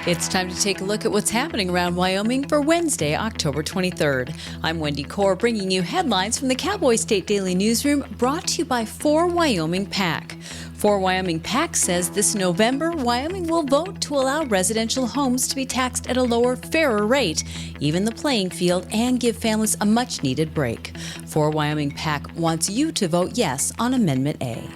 It's time to take a look at what's happening around Wyoming for Wednesday, October 23rd. I'm Wendy Corr, bringing you headlines from the Cowboy State Daily newsroom, brought to you by 4 Wyoming PAC. 4 Wyoming PAC says this November, Wyoming will vote to allow residential homes to be taxed at a lower, fairer rate, even the playing field, and give families a much-needed break. 4 Wyoming PAC wants you to vote yes on Amendment A.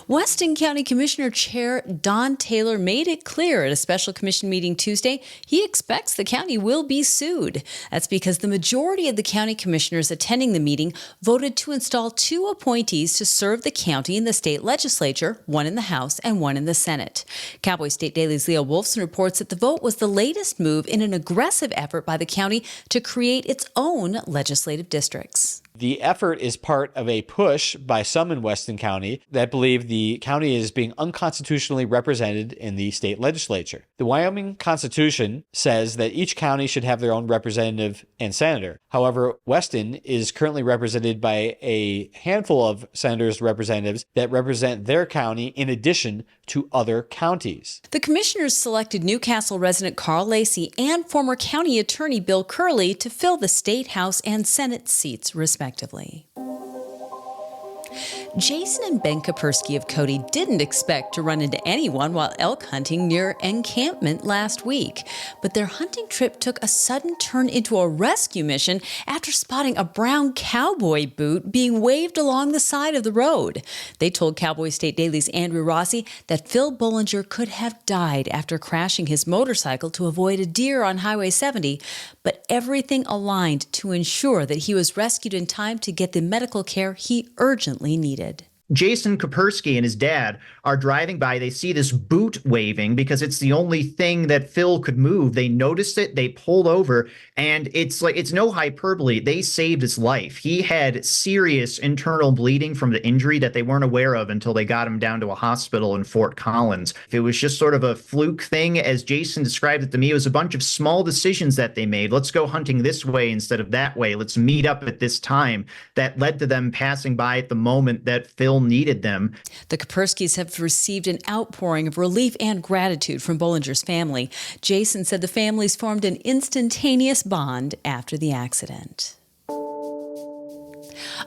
Weston County Commissioner Chair Don Taylor made it clear at a special commission meeting Tuesday he expects the county will be sued. That's because the majority of the county commissioners attending the meeting voted to install 2 appointees to serve the county in the state legislature, one in the House and one in the Senate. Cowboy State Daily's Leah Wolfson reports that the vote was the latest move in an aggressive effort by the county to create its own legislative districts. The effort is part of a push by some in Weston County that believe the county is being unconstitutionally represented in the state legislature. The Wyoming Constitution says that each county should have their own representative and senator. However, Weston is currently represented by a handful of senators and representatives that represent their county in addition to other counties. The commissioners selected Newcastle resident Carl Lacey and former county attorney Bill Curley to fill the state, House, and Senate seats, respectively. Jason and Ben Kapersky of Cody didn't expect to run into anyone while elk hunting near encampment last week. But their hunting trip took a sudden turn into a rescue mission after spotting a brown cowboy boot being waved along the side of the road. They told Cowboy State Daily's Andrew Rossi that Phil Bollinger could have died after crashing his motorcycle to avoid a deer on Highway 70, but everything aligned to ensure that he was rescued in time to get the medical care he urgently needed. Jason Kapersky and his dad are driving by. They see this boot waving because it's the only thing that Phil could move. They noticed it. They pulled over, and it's no hyperbole. They saved his life. He had serious internal bleeding from the injury that they weren't aware of until they got him down to a hospital in Fort Collins. It was just sort of a fluke thing. As Jason described it to me, it was a bunch of small decisions that they made. Let's go hunting this way instead of that way. Let's meet up at this time. That led to them passing by at the moment that Phil needed them. The Kaperskys have received an outpouring of relief and gratitude from Bollinger's family. Jason said the families formed an instantaneous bond after the accident.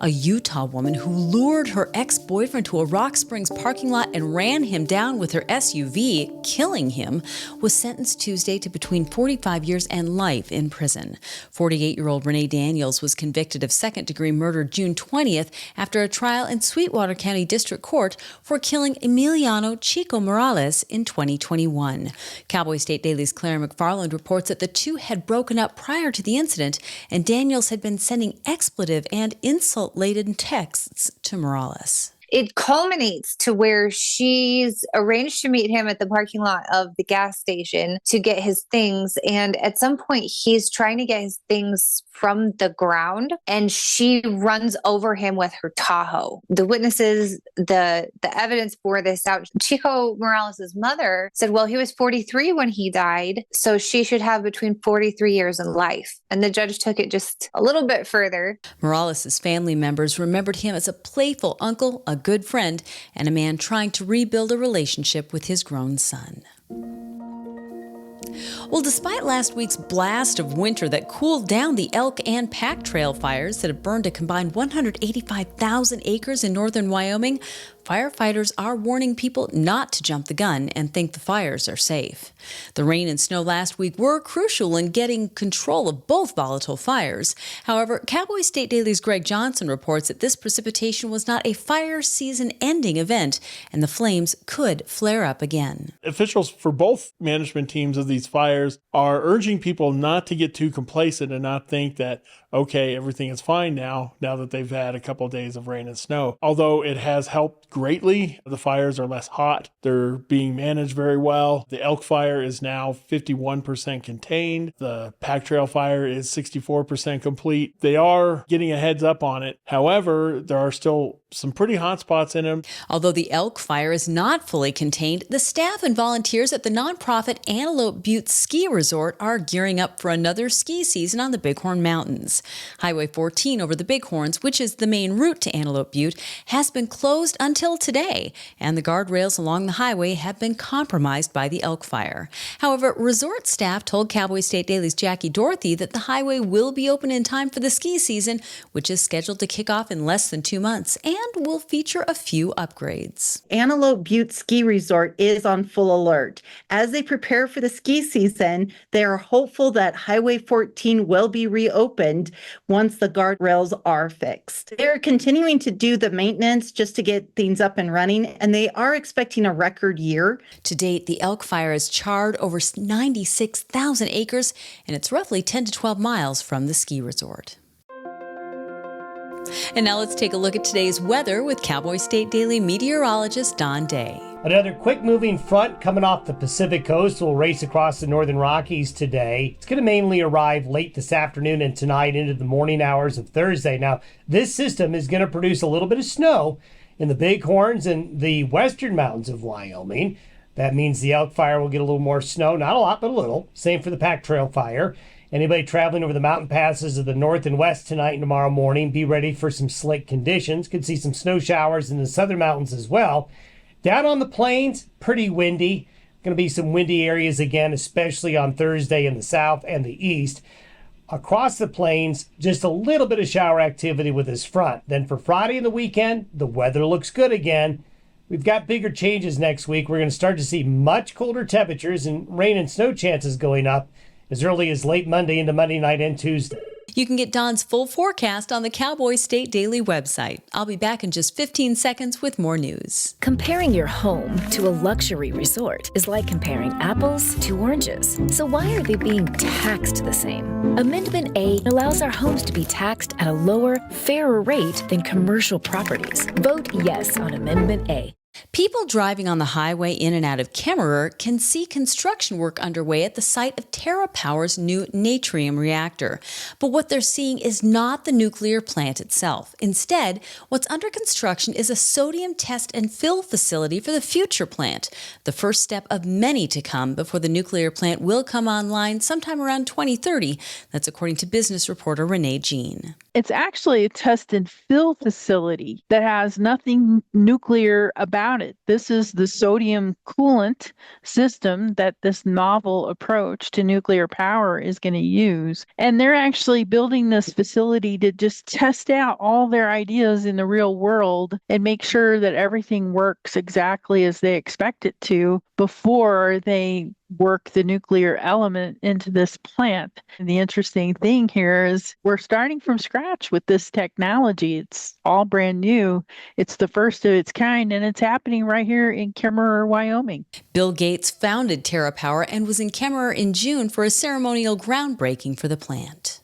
A Utah woman who lured her ex-boyfriend to a Rock Springs parking lot and ran him down with her SUV, killing him, was sentenced Tuesday to between 45 years and life in prison. 48-year-old Renee Daniels was convicted of second-degree murder June 20th after a trial in Sweetwater County District Court for killing Emiliano Chico Morales in 2021. Cowboy State Daily's Claire McFarland reports that the two had broken up prior to the incident, and Daniels had been sending expletive and insult-laden texts to Morales. It culminates to where she's arranged to meet him at the parking lot of the gas station to get his things. And at some point, he's trying to get his things from the ground, and she runs over him with her Tahoe. The witnesses, the evidence bore this out. Chico Morales' mother said, well, he was 43 when he died, so she should have between 43 years and life. And the judge took it just a little bit further. Morales' family members remembered him as a playful uncle, a good friend, and a man trying to rebuild a relationship with his grown son. Well, despite last week's blast of winter that cooled down the elk and pack trail fires that have burned a combined 185,000 acres in northern Wyoming, firefighters are warning people not to jump the gun and think the fires are safe. The rain and snow last week were crucial in getting control of both volatile fires. However, Cowboy State Daily's Greg Johnson reports that this precipitation was not a fire season-ending event, and the flames could flare up again. Officials for both management teams of these fires are urging people not to get too complacent and not think that, okay, everything is fine now that they've had a couple of days of rain and snow. Although it has helped greatly, the fires are less hot. They're being managed very well. The elk fire is now 51% contained. The pack trail fire is 64% complete. They are getting a heads up on it. However, there are still some pretty hot spots in them. Although the elk fire is not fully contained, the staff and volunteers at the nonprofit Antelope Butte Ski Resort are gearing up for another ski season on the Bighorn Mountains. Highway 14 over the Bighorns, which is the main route to Antelope Butte, has been closed until today, and the guardrails along the highway have been compromised by the elk fire. However, resort staff told Cowboy State Daily's Jackie Dorothy that the highway will be open in time for the ski season, which is scheduled to kick off in less than 2 months, and will feature a few upgrades. Antelope Butte Ski Resort is on full alert. As they prepare for the ski season, they are hopeful that Highway 14 will be reopened once the guardrails are fixed. They're continuing to do the maintenance just to get things up and running, and they are expecting a record year. To date, the elk fire has charred over 96,000 acres, and it's roughly 10 to 12 miles from the ski resort. And now let's take a look at today's weather with Cowboy State Daily meteorologist Don Day. Another quick-moving front coming off the Pacific coast will race across the northern Rockies today. It's going to mainly arrive late this afternoon and tonight into the morning hours of Thursday. Now, this system is going to produce a little bit of snow in the Bighorns and the western mountains of Wyoming. That means the elk fire will get a little more snow, not a lot, but a little. Same for the pack trail fire. Anybody traveling over the mountain passes of the north and west tonight and tomorrow morning, be ready for some slick conditions. Could see some snow showers in the southern mountains as well. Down on the plains, pretty windy. Going to be some windy areas again, especially on Thursday in the south and the east. Across the plains, just a little bit of shower activity with this front. Then for Friday and the weekend, the weather looks good again. We've got bigger changes next week. We're going to start to see much colder temperatures and rain and snow chances going up as early as late Monday into Monday night and Tuesday. You can get Don's full forecast on the Cowboy State Daily website. I'll be back in just 15 seconds with more news. Comparing your home to a luxury resort is like comparing apples to oranges. So why are they being taxed the same? Amendment A allows our homes to be taxed at a lower, fairer rate than commercial properties. Vote yes on Amendment A. People driving on the highway in and out of Kemmerer can see construction work underway at the site of Terra Power's new natrium reactor. But what they're seeing is not the nuclear plant itself. Instead, what's under construction is a sodium test and fill facility for the future plant, the first step of many to come before the nuclear plant will come online sometime around 2030. That's according to business reporter Renee Jean. It's actually a test and fill facility that has nothing nuclear about it. This is the sodium coolant system that this novel approach to nuclear power is going to use. And they're actually building this facility to just test out all their ideas in the real world and make sure that everything works exactly as they expect it to before they work the nuclear element into this plant. And the interesting thing here is we're starting from scratch with this technology. It's all brand new. It's the first of its kind, and it's happening right here in Kemmerer, Wyoming. Bill Gates founded Terra Power and was in Kemmerer in June for a ceremonial groundbreaking for the plant.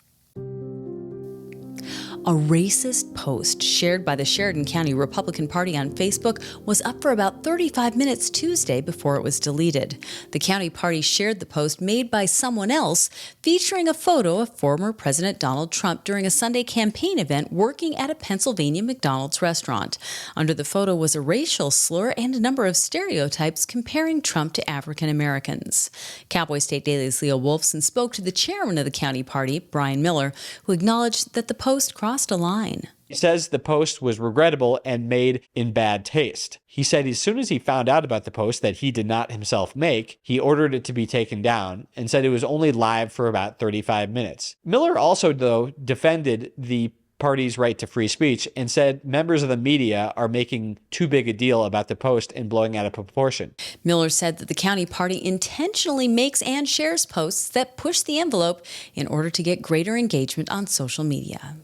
A racist post shared by the Sheridan County Republican Party on Facebook was up for about 35 minutes Tuesday before it was deleted. The county party shared the post made by someone else featuring a photo of former President Donald Trump during a Sunday campaign event working at a Pennsylvania McDonald's restaurant. Under the photo was a racial slur and a number of stereotypes comparing Trump to African Americans. Cowboy State Daily's Leo Wolfson spoke to the chairman of the county party, Brian Miller, who acknowledged that the post crossed a line. He says the post was regrettable and made in bad taste. He said as soon as he found out about the post that he did not himself make, he ordered it to be taken down and said it was only live for about 35 minutes. Miller also, though, defended the party's right to free speech and said members of the media are making too big a deal about the post and blowing out of proportion. Miller said that the county party intentionally makes and shares posts that push the envelope in order to get greater engagement on social media.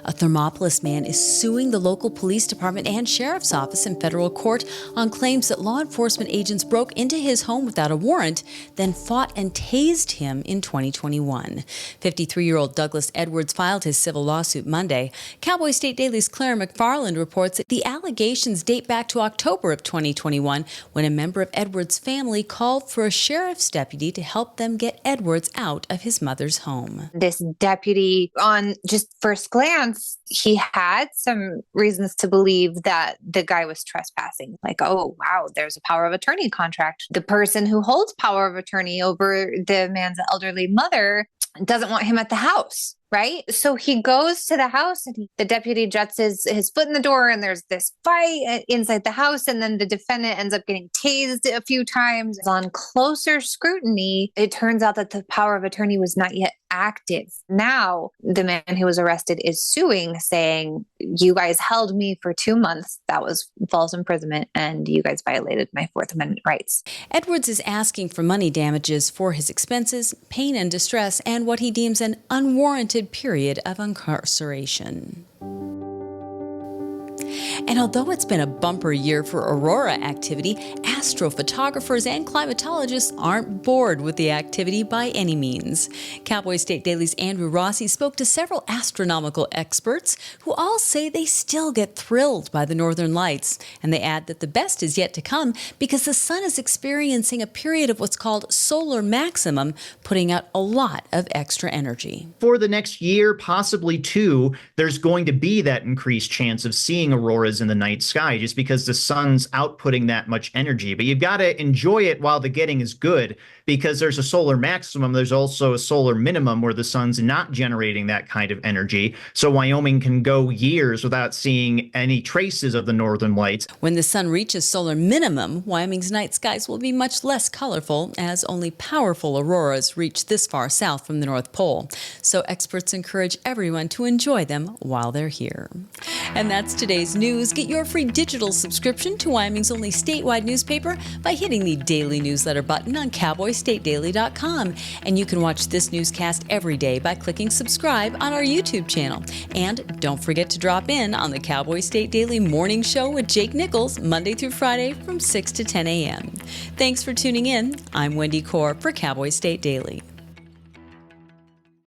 A Thermopolis man is suing the local police department and sheriff's office in federal court on claims that law enforcement agents broke into his home without a warrant, then fought and tased him in 2021. 53-year-old Douglas Edwards filed his civil lawsuit Monday. Cowboy State Daily's Claire McFarland reports that the allegations date back to October of 2021 when a member of Edwards' family called for a sheriff's deputy to help them get Edwards out of his mother's home. This deputy, on just first glance, he had some reasons to believe that the guy was trespassing. Like, oh, wow, there's a power of attorney contract. The person who holds power of attorney over the man's elderly mother doesn't want him at the house. Right. So he goes to the house and the deputy juts his foot in the door and there's this fight inside the house. And then the defendant ends up getting tased a few times. On closer scrutiny, it turns out that the power of attorney was not yet active. Now, the man who was arrested is suing, saying, you guys held me for 2 months. That was false imprisonment and you guys violated my Fourth Amendment rights. Edwards is asking for money damages for his expenses, pain and distress, and what he deems an unwarranted period of incarceration. And although it's been a bumper year for aurora activity, astrophotographers and climatologists aren't bored with the activity by any means. Cowboy State Daily's Andrew Rossi spoke to several astronomical experts who all say they still get thrilled by the northern lights. And they add that the best is yet to come because the sun is experiencing a period of what's called solar maximum, putting out a lot of extra energy. For the next year, possibly 2, there's going to be that increased chance of seeing auroras in the night sky just because the sun's outputting that much energy. But you've got to enjoy it while the getting is good, because there's a solar maximum. There's also a solar minimum where the sun's not generating that kind of energy. So Wyoming can go years without seeing any traces of the northern lights. When the sun reaches solar minimum, Wyoming's night skies will be much less colorful as only powerful auroras reach this far south from the North Pole. So experts encourage everyone to enjoy them while they're here. And that's today's news. Get your free digital subscription to Wyoming's only statewide newspaper by hitting the daily newsletter button on cowboystatedaily.com. And you can watch this newscast every day by clicking subscribe on our YouTube channel. And don't forget to drop in on the Cowboy State Daily Morning Show with Jake Nichols, Monday through Friday from 6 to 10 a.m. Thanks for tuning in. I'm Wendy Corr for Cowboy State Daily.